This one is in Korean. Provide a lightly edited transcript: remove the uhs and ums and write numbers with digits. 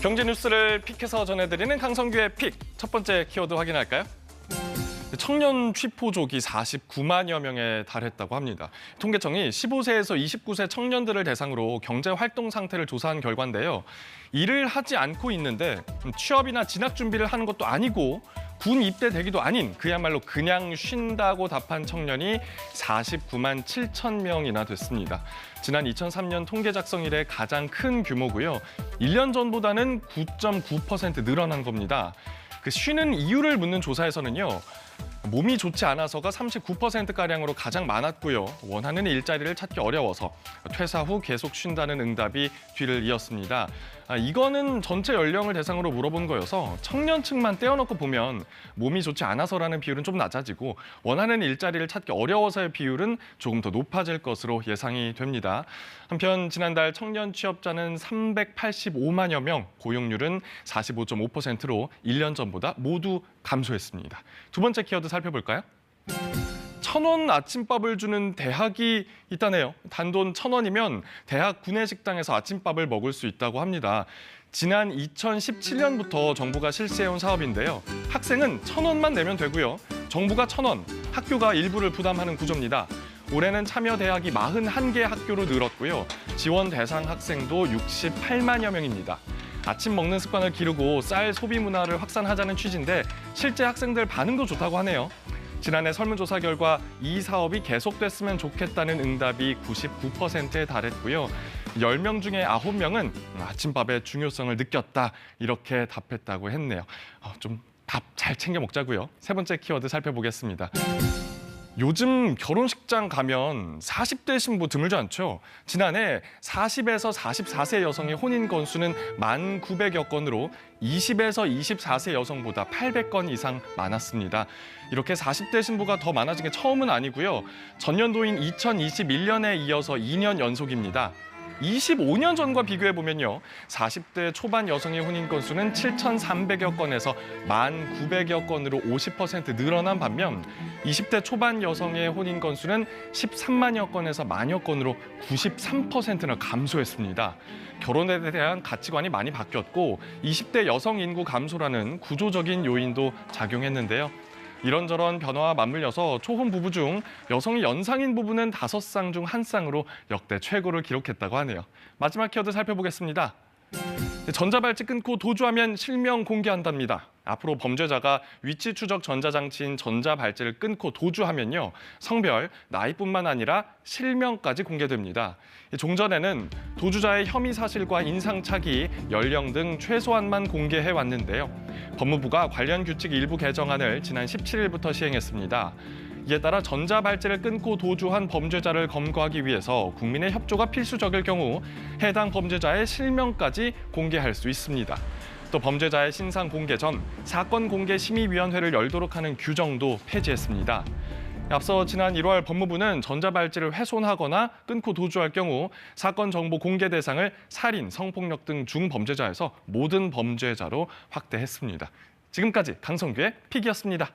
경제 뉴스를 픽해서 전해드리는 강성규의 픽. 첫 번째 키워드 확인할까요? 청년 취포족이 49만여 명에 달했다고 합니다. 통계청이 15세에서 29세 청년들을 대상으로 경제 활동 상태를 조사한 결과인데요. 일을 하지 않고 있는데 취업이나 진학 준비를 하는 것도 아니고 군 입대되기도 아닌 그야말로 그냥 쉰다고 답한 청년이 49만 7천 명이나 됐습니다. 지난 2003년 통계 작성 이래 가장 큰 규모고요. 1년 전보다는 9.9% 늘어난 겁니다. 그 쉬는 이유를 묻는 조사에서는요. 몸이 좋지 않아서가 39%가량으로 가장 많았고요. 원하는 일자리를 찾기 어려워서 퇴사 후 계속 쉰다는 응답이 뒤를 이었습니다. 이거는 전체 연령을 대상으로 물어본 거여서 청년층만 떼어놓고 보면 몸이 좋지 않아서라는 비율은 좀 낮아지고 원하는 일자리를 찾기 어려워서의 비율은 조금 더 높아질 것으로 예상이 됩니다. 한편 지난달 청년 취업자는 385만여 명, 고용률은 45.5%로 1년 전보다 모두 감소했습니다. 두 번째 키워드 살펴볼까요? 1,000원 아침밥을 주는 대학이 있다네요. 단돈 1,000원이면 대학 구내식당에서 아침밥을 먹을 수 있다고 합니다. 지난 2017년부터 정부가 실시해온 사업인데요. 학생은 1,000원만 내면 되고요. 정부가 1,000원, 학교가 일부를 부담하는 구조입니다. 올해는 참여 대학이 41개 학교로 늘었고요. 지원 대상 학생도 68만여 명입니다. 아침 먹는 습관을 기르고 쌀 소비 문화를 확산하자는 취지인데 실제 학생들 반응도 좋다고 하네요. 지난해 설문조사 결과 이 사업이 계속됐으면 좋겠다는 응답이 99%에 달했고요. 10명 중에 9명은 아침밥의 중요성을 느꼈다 이렇게 답했다고 했네요. 좀 밥 잘 챙겨 먹자고요. 세 번째 키워드 살펴보겠습니다. 요즘 결혼식장 가면 40대 신부 드물지 않죠? 지난해 40에서 44세 여성의 혼인 건수는 1,900여 건으로 20에서 24세 여성보다 800건 이상 많았습니다. 이렇게 40대 신부가 더 많아진 게 처음은 아니고요. 전년도인 2021년에 이어서 2년 연속입니다. 25년 전과 비교해보면요. 40대 초반 여성의 혼인 건수는 7,300여 건에서 1,900여 건으로 50% 늘어난 반면 20대 초반 여성의 혼인 건수는 13만여 건에서 만여 건으로 93%나 감소했습니다. 결혼에 대한 가치관이 많이 바뀌었고 20대 여성 인구 감소라는 구조적인 요인도 작용했는데요. 이런저런 변화와 맞물려서 초혼 부부 중 여성이 연상인 부부는 5쌍 중 1쌍으로 역대 최고를 기록했다고 하네요. 마지막 키워드 살펴보겠습니다. 전자발찌 끊고 도주하면 실명 공개한답니다. 앞으로 범죄자가 위치 추적 전자장치인 전자발찌를 끊고 도주하면요. 성별, 나이뿐만 아니라 실명까지 공개됩니다. 종전에는 도주자의 혐의 사실과 인상착의, 연령 등 최소한만 공개해 왔는데요. 법무부가 관련 규칙 일부 개정안을 지난 17일부터 시행했습니다. 이에 따라 전자발찌를 끊고 도주한 범죄자를 검거하기 위해서 국민의 협조가 필수적일 경우 해당 범죄자의 실명까지 공개할 수 있습니다. 또 범죄자의 신상 공개 전 사건 공개 심의위원회를 열도록 하는 규정도 폐지했습니다. 앞서 지난 1월 법무부는 전자발찌를 훼손하거나 끊고 도주할 경우 사건 정보 공개 대상을 살인, 성폭력 등 중범죄자에서 모든 범죄자로 확대했습니다. 지금까지 강성규의 픽이었습니다.